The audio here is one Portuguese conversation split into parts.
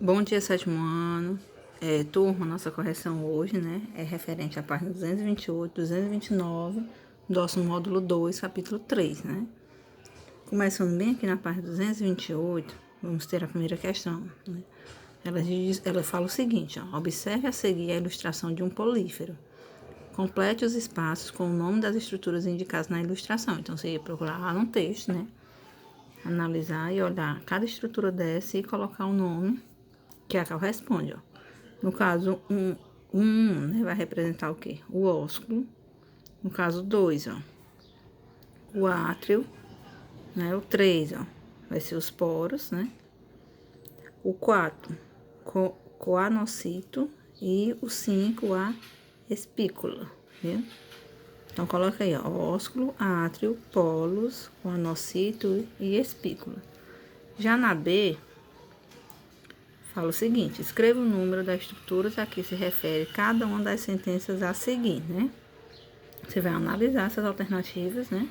Bom dia, sétimo ano. Turma, nossa correção hoje, né, é referente à página 228, 229, nosso módulo 2, capítulo 3, né? Começando bem aqui na página 228, vamos ter a primeira questão, né? Ela fala o seguinte, ó, observe a seguir a ilustração de um polífero. Complete os espaços com o nome das estruturas indicadas na ilustração. Então, você ia procurar lá no texto, né? Analisar e olhar cada estrutura dessa e colocar o nome que é a corresponde, ó. No caso, né, vai representar o quê? O ósculo. No caso, 2, ó, o átrio, né? O 3, ó, vai ser os poros, né? O 4, coanocito. E o 5, a espícula, viu? Então, coloca aí, ó, ósculo, átrio, polos, coanocito e espícula. Já na B, fala o seguinte, escreva o número das estruturas a que se refere cada uma das sentenças a seguir, né? Você vai analisar essas alternativas, né?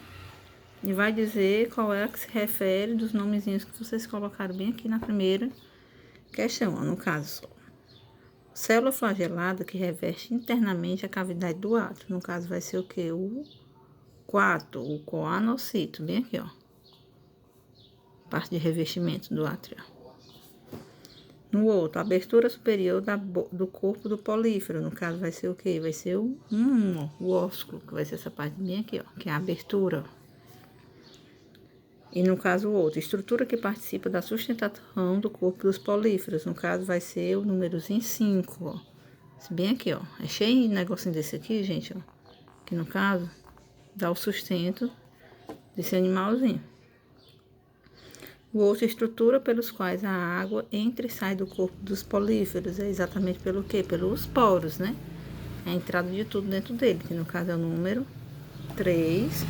E vai dizer qual é a que se refere dos nomezinhos que vocês colocaram bem aqui na primeira questão, ó, no caso. Célula flagelada que reveste internamente a cavidade do átrio. No caso, vai ser o quê? O 4, o coanocito, bem aqui, ó. Parte de revestimento do átrio. No outro, a abertura superior do corpo do polífero. No caso, vai ser o quê? Vai ser o ósculo, que vai ser essa parte bem aqui, ó, que é a abertura. E no caso, o outro, estrutura que participa da sustentação do corpo dos políferos. No caso, vai ser o númerozinho 5, ó. Bem aqui, ó. É cheio de negocinho desse aqui, gente, ó. Que no caso, dá o sustento desse animalzinho. O outro, estrutura pelos quais a água entra e sai do corpo dos políferos. É exatamente pelo quê? Pelos poros, né? É a entrada de tudo dentro dele, que no caso é o número 3.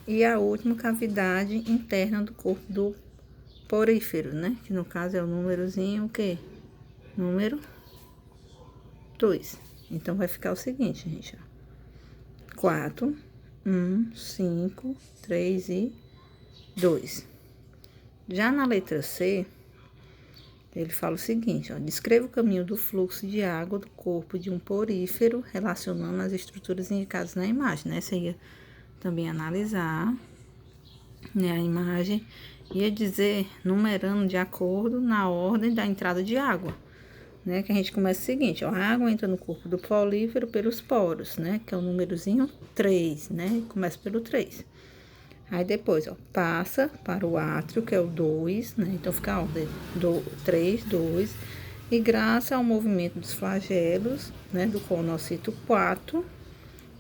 E a última, cavidade interna do corpo do porífero, né? Que no caso é o númerozinho, o quê? Número 2. Então, vai ficar o seguinte, gente, ó. 4, 1, 5, 3 e 2. Já na letra C, ele fala o seguinte, ó. Descreva o caminho do fluxo de água do corpo de um porífero, relacionando as estruturas indicadas na imagem, né? Você ia também analisar, né, a imagem, ia dizer, numerando de acordo na ordem da entrada de água, né? Que a gente começa o seguinte, ó. A água entra no corpo do polífero pelos poros, né? Que é o númerozinho 3, né? Começa pelo 3. Aí depois, ó, passa para o átrio, que é o 2, né? Então, fica a ordem 3, 2. E graças ao movimento dos flagelos, né? Do coanocito 4,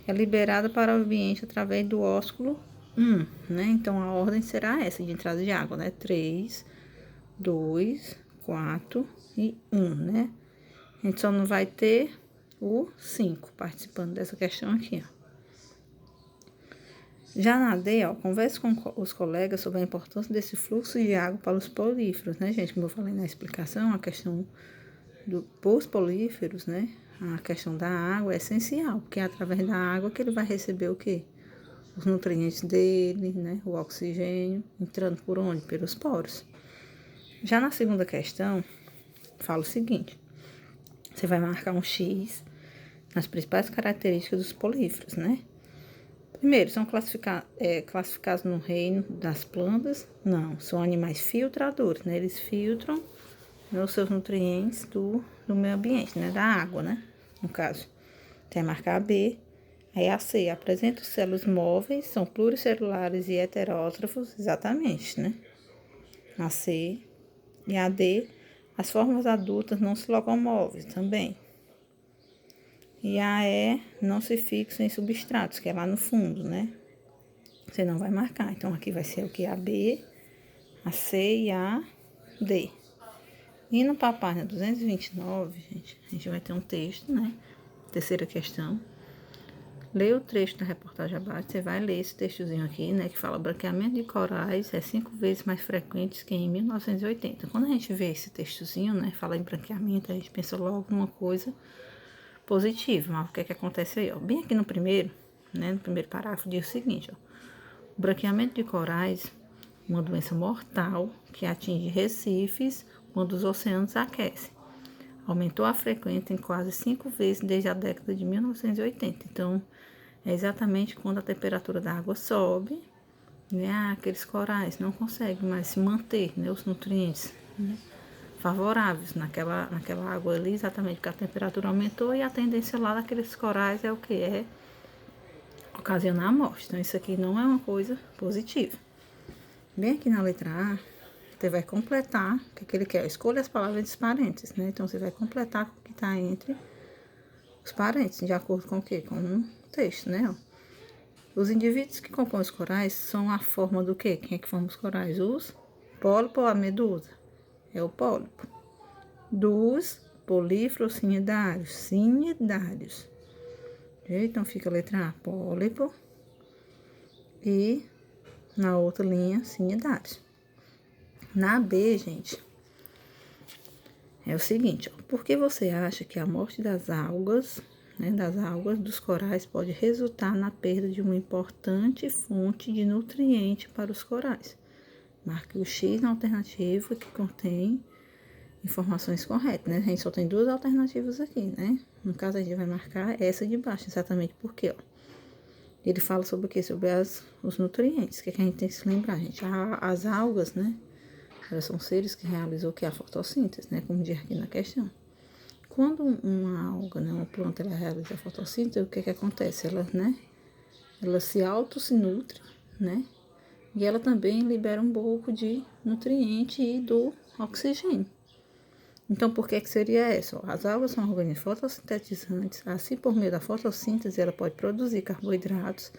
é liberada para o ambiente através do ósculo 1, né? Então, a ordem será essa de entrada de água, né? 3, 2, 4 e 1, né? A gente só não vai ter o 5 participando dessa questão aqui, ó. Já na D, ó, converse com os colegas sobre a importância desse fluxo de água para os políferos, né, gente? Como eu falei na explicação, a questão dos políferos, né? A questão da água é essencial, porque é através da água que ele vai receber o quê? Os nutrientes dele, né? O oxigênio, entrando por onde? Pelos poros. Já na segunda questão, fala o seguinte. Você vai marcar um X nas principais características dos políferos, né? Primeiro, são classificados no reino das plantas? Não, são animais filtradores, né? Eles filtram, né, os seus nutrientes do meio ambiente, né? Da água, né? No caso. Tem a marcar B. Aí a C, apresenta os células móveis, são pluricelulares e heterótrofos, exatamente, né? A C. E a D, as formas adultas não se locomovem, também. E a E, não se fixam em substratos, que é lá no fundo, né? Você não vai marcar. Então, aqui vai ser o que? A B, a C e a D. Indo para a página 229, a gente vai ter um texto, né? Terceira questão. Leia o trecho da reportagem abaixo. Você vai ler esse textozinho aqui, né? Que fala: branqueamento de corais é 5 vezes mais frequente que em 1980. Quando a gente vê esse textozinho, né? Fala em branqueamento, a gente pensa logo numa coisa positiva. Mas o que é que acontece aí, ó? Bem aqui no primeiro, né? No primeiro parágrafo, diz o seguinte, ó. O branqueamento de corais, uma doença mortal que atinge recifes, quando os oceanos aquecem. Aumentou a frequência em quase 5 vezes desde a década de 1980. Então, é exatamente quando a temperatura da água sobe, né, aqueles corais não conseguem mais se manter, né, os nutrientes, né, favoráveis naquela água ali, exatamente porque a temperatura aumentou e a tendência lá daqueles corais é o que? É ocasionar a morte. Então, isso aqui não é uma coisa positiva. Bem aqui na letra A, você vai completar o que ele quer. Escolha as palavras entre parênteses, né? Então, você vai completar o que está entre os parênteses, de acordo com o quê? Com o texto, né? Os indivíduos que compõem os corais são a forma do quê? Quem é que forma os corais? Os pólipos ou a medusa? É o pólipo. Dos políferos cnidários. Cnidários. Então, fica a letra A, pólipo. E na outra linha, cnidários. Na B, gente, é o seguinte, ó, por que você acha que a morte das algas, né, dos corais, pode resultar na perda de uma importante fonte de nutriente para os corais? Marque o X na alternativa que contém informações corretas, né? A gente só tem duas alternativas aqui, né? No caso, a gente vai marcar essa de baixo, exatamente porque, ó, ele fala sobre o quê? Sobre os nutrientes. O que a gente tem que se lembrar, gente? As algas, né? Elas são seres que realizam o que? A fotossíntese, né? Como diz aqui na questão. Quando uma alga, né, uma planta, ela realiza a fotossíntese, o que acontece? Ela, né? Ela se nutre, né? E ela também libera um pouco de nutriente e do oxigênio. Então, por que seria essa? As algas são organismos fotossintetizantes. Assim, por meio da fotossíntese, ela pode produzir carboidratos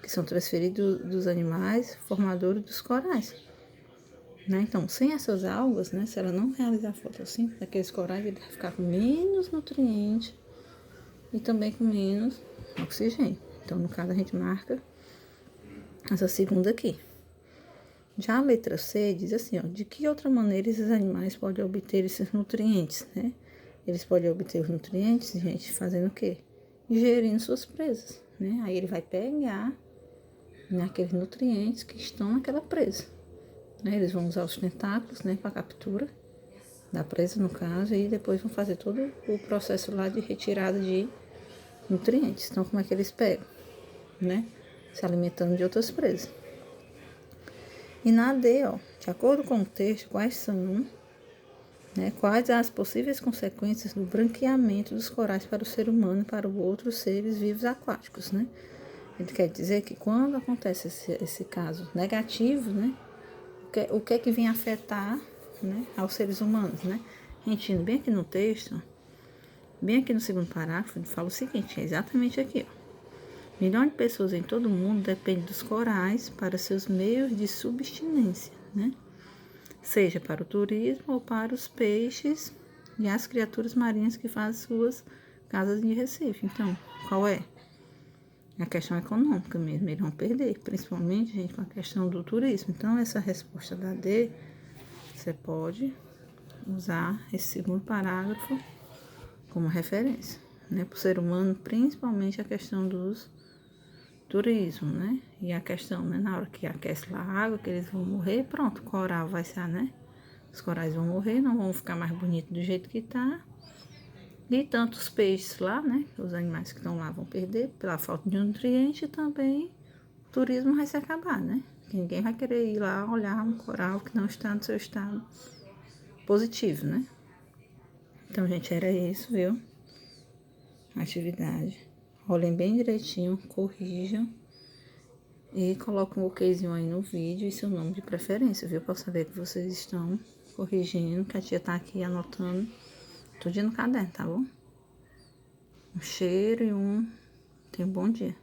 que são transferidos dos animais, formadores dos corais. Né? Então, sem essas algas, né, se ela não realizar a fotossíntese, aqueles corais vão ficar com menos nutrientes e também com menos oxigênio. Então, no caso, a gente marca essa segunda aqui. Já a letra C diz assim, ó, de que outra maneira esses animais podem obter esses nutrientes, né? Eles podem obter os nutrientes, gente, fazendo o quê? Ingerindo suas presas, né? Aí ele vai pegar, né, aqueles nutrientes que estão naquela presa, né? Eles vão usar os tentáculos, né, para captura da presa, no caso, e depois vão fazer todo o processo lá de retirada de nutrientes. Então, como é que eles pegam, né? Se alimentando de outras presas. E na D, ó, de acordo com o texto, quais são, né, quais as possíveis consequências do branqueamento dos corais para o ser humano e para outros seres vivos aquáticos, né? Ele quer dizer que quando acontece esse caso negativo, né, o que é que vem afetar, né, aos seres humanos, né? A gente indo bem aqui no texto, bem aqui no segundo parágrafo, ele fala o seguinte, é exatamente aqui, ó. Milhões de pessoas em todo o mundo dependem dos corais para seus meios de subsistência, né? Seja para o turismo ou para os peixes e as criaturas marinhas que fazem suas casas de Recife. Então, qual é? A questão econômica mesmo, eles vão perder, principalmente, gente, com a questão do turismo. Então, essa resposta da D, você pode usar esse segundo parágrafo como referência, né? Para o ser humano, principalmente a questão dos turismo, né? E a questão, né? Na hora que aquece lá a água, que eles vão morrer, pronto, o coral vai ser, né? Os corais vão morrer, não vão ficar mais bonitos do jeito que tá. E tantos peixes lá, né? Os animais que estão lá vão perder pela falta de nutriente e também o turismo vai se acabar, né? Ninguém vai querer ir lá olhar um coral que não está no seu estado positivo, né? Então, gente, era isso, viu? Atividade. Olhem bem direitinho, corrijam e coloquem um okzinho aí no vídeo e seu nome de preferência, viu? Para saber que vocês estão corrigindo, que a tia tá aqui anotando tudo no caderno, tá bom? Um cheiro e tenha um bom dia.